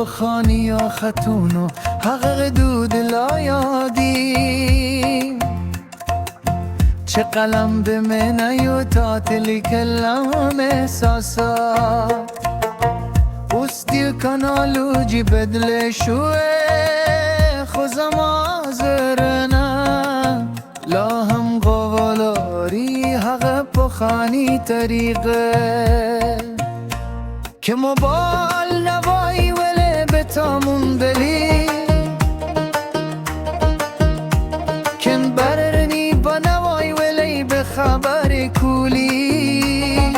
بخانی یا خطونو حقق دود لا یادی چه قلم به منیو تاتلی کلم احساسات استی کانالوجی بدل شوه خوزم آزرنه لا هم قوالاری حق بخانی طریقه که مبال نوایی ولی بتامون دلی کن بررنی با نوایی ولی به خبر کولی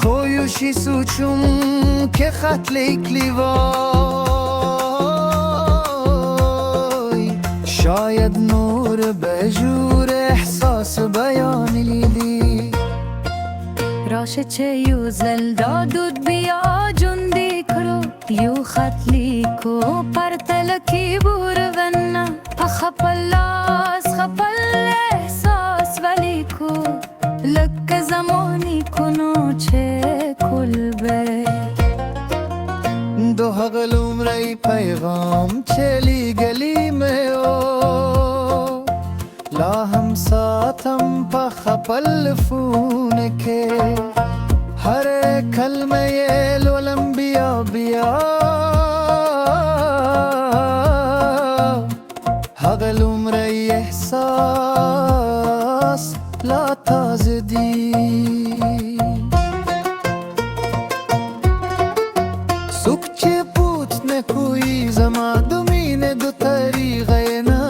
خویوشی سوچون که خط لیکلی وای شاید نور بجور احساس بیانی لیلی راشه چه یو زلدا دود بیا جندی کرو یو خطلی کو پر تلکی بور وننا خپلاس خپل احساس ولی کو لک زمانی کنو چه کلبه دو حقلوم رای پیغام چلی گلی میں او لا هم ساتم پا خپل فون کے ہر کلمہ لولم بیا بیا حقلوم رای احساس لا تازدی سکچه پوت نکوی زما دومین دو طریقه نا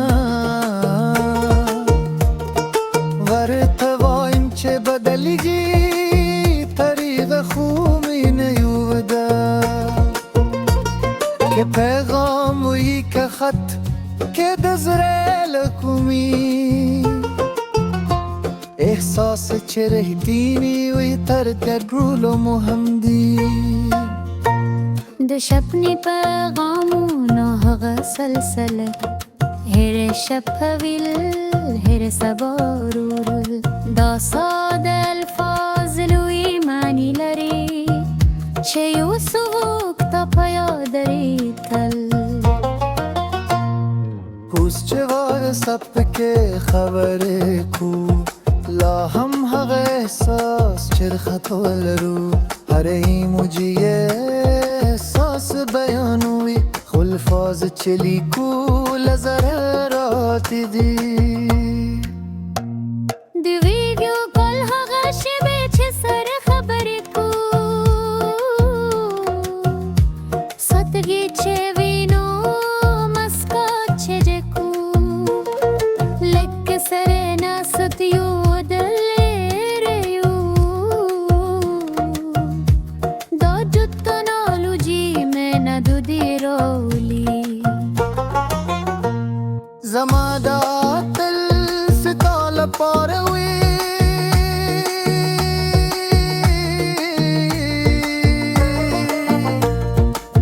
غرط وایم چه بدلی جی طریق خومی نیوده که پیغام وی که خط که دزره لکومی احساس چه رهدینی وی تر ترگرولو مهمدی د شپنی پیغامونو هغه سلسله هر شب ویل هر سبارول دا ساده الفاظ لوی معنی لري چې یو څوک ته په یاد لري تل کوس چه وای سب که خبره کو لا هم حق احساس چرخت ولرو هر ایموجی احساس بیانوی خلفاز چلی کو لزرارات دی دی ویدیو کل هغه شبه چې سره خبرې کو ساتګي چې وینو مسکا چې جکو لک سره ناستیو زما دا تل ستال پاروي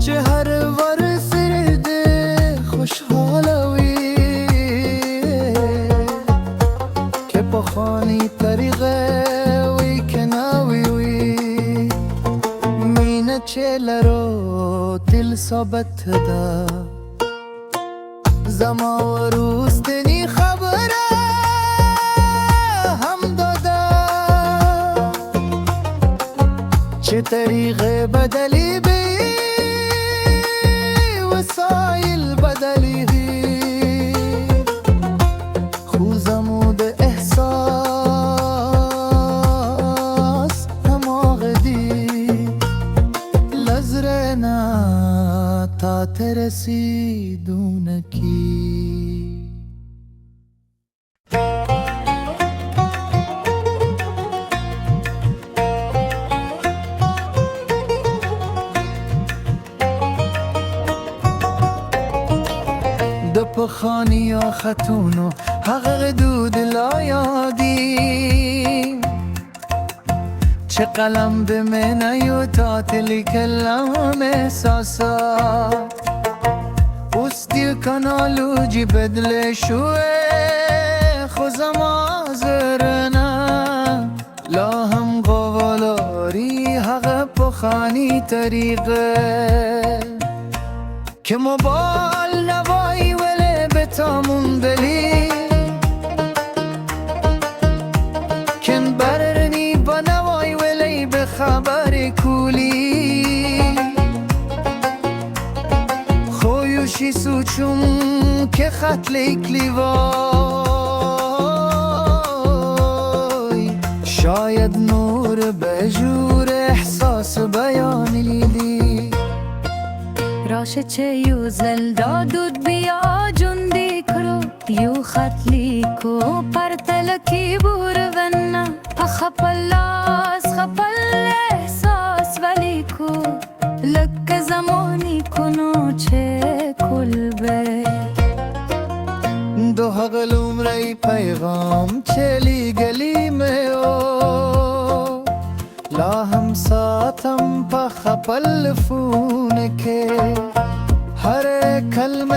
چې هر ور سر دې خوشحاله وي که په خاني طریقه وي که ناوي وي مینه چې لرو دل ثابت ده زما وروستنی خبره هم داده چه طریقه بدلی بی وسایل بدلی بی خوزمود احساس هماغ دی لزرنا تا ترسیدونکی د پخانی یا خطونو حقق دود لا یادی چه قلم به منیو تاتلی کلم احساسات استی کانالوجی بدل شوه خوزم آزرنه لا هم قوالاری حق پخانی طریقه که مبال نوایی ولی بتامون دلی کن بررنی با نوایی ولی به خبر کولی خویوشی سوچون که خط لیکلی وای شاید نور بجور احساس بیانی لیلی راشه چه یو زلدا دود بیا جندی کرو یو خط لیکو پر تلکی بور وننا اخپلاس خپل احساس ولیکو لک زمانی کنو چه کلبه دو حقلوم رای پیغام چلی گلی میں او لا هم ساتم پا خپل فون کے ہر کلمہ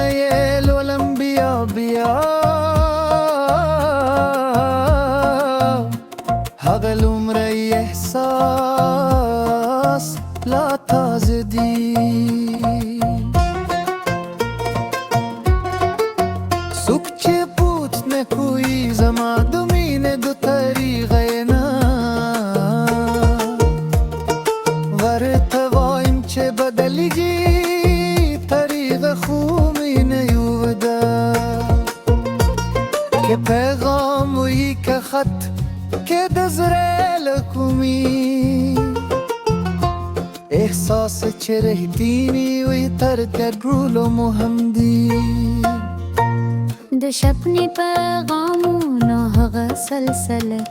لولم بیا بیا حقلوم رای احساس لا تازدی سکچه پوت نکوی زما دومین دو طریقه نا غرط وایم چه بدلی جی طریق خومی نیودا که پیغام وی که خط که دزره لکومی احساس چه رهدینی وی تر ترگرولو محمدی د شپنی پیغامونو هغه سلسله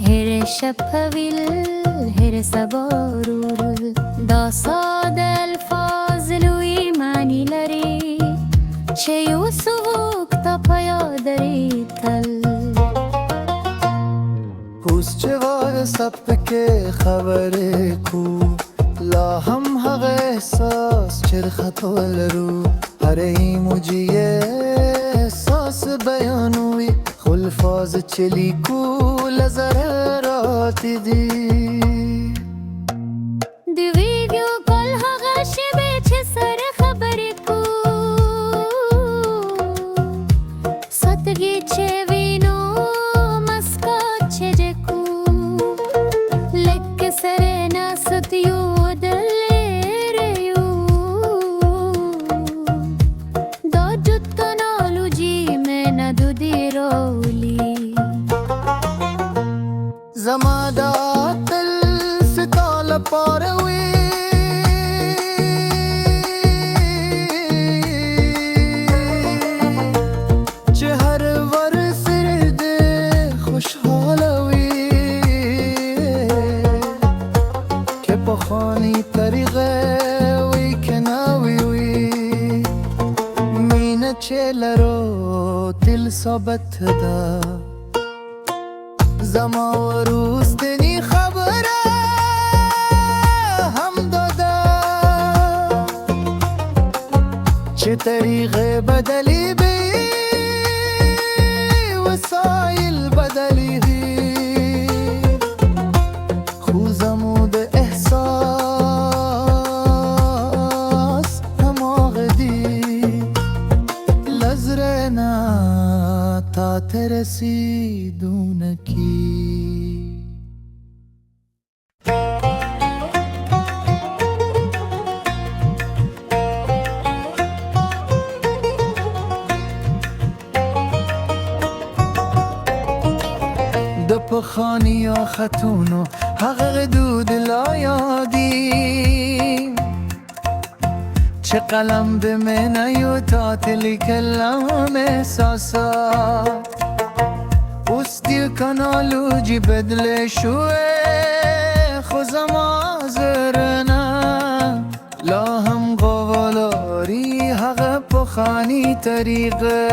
هر شب حویل هر سبا رورل دا ساده الفاظ لوی معنی لري چې یو څوک ته په یاد لري تل کوس چه وای سب که خبره کو لا هم حق احساس چرخت ولرو هر ایموجی احساس بیانوی خلفاز چلی کو لزرارات دی د ویډیو کال هغه شیبې چې سره خبرې کو ساتګي چې وینو مسکا چې جکو لک سره ناست یو دلریو دا جتنالوجی میں ندو دی رولی زما دا تل ستال پاروی چه هر ور فرد خوشحالوی که پخانی طریقه وی کناوی وی مینه چه لرو دل ثابت دا زما و روستنی خبره هم داده چه طریقه بدلی بی وسایل بدلی بی خوزمود احساس هماغ دی لزرنا تا ترسیدونکی د پخانی یا خطونو حق دود لا یادی چه قلم به منیو تاتلی کلم احساسات پستی کانالوجی بدل شوه خوزم آزرنه لا هم قوالاری حق پخانی طریقه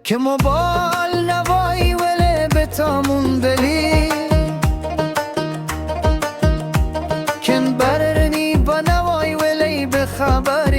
که مبال نوایی ولی بتامون دلی کن بررنی با نوایی ولی به خبر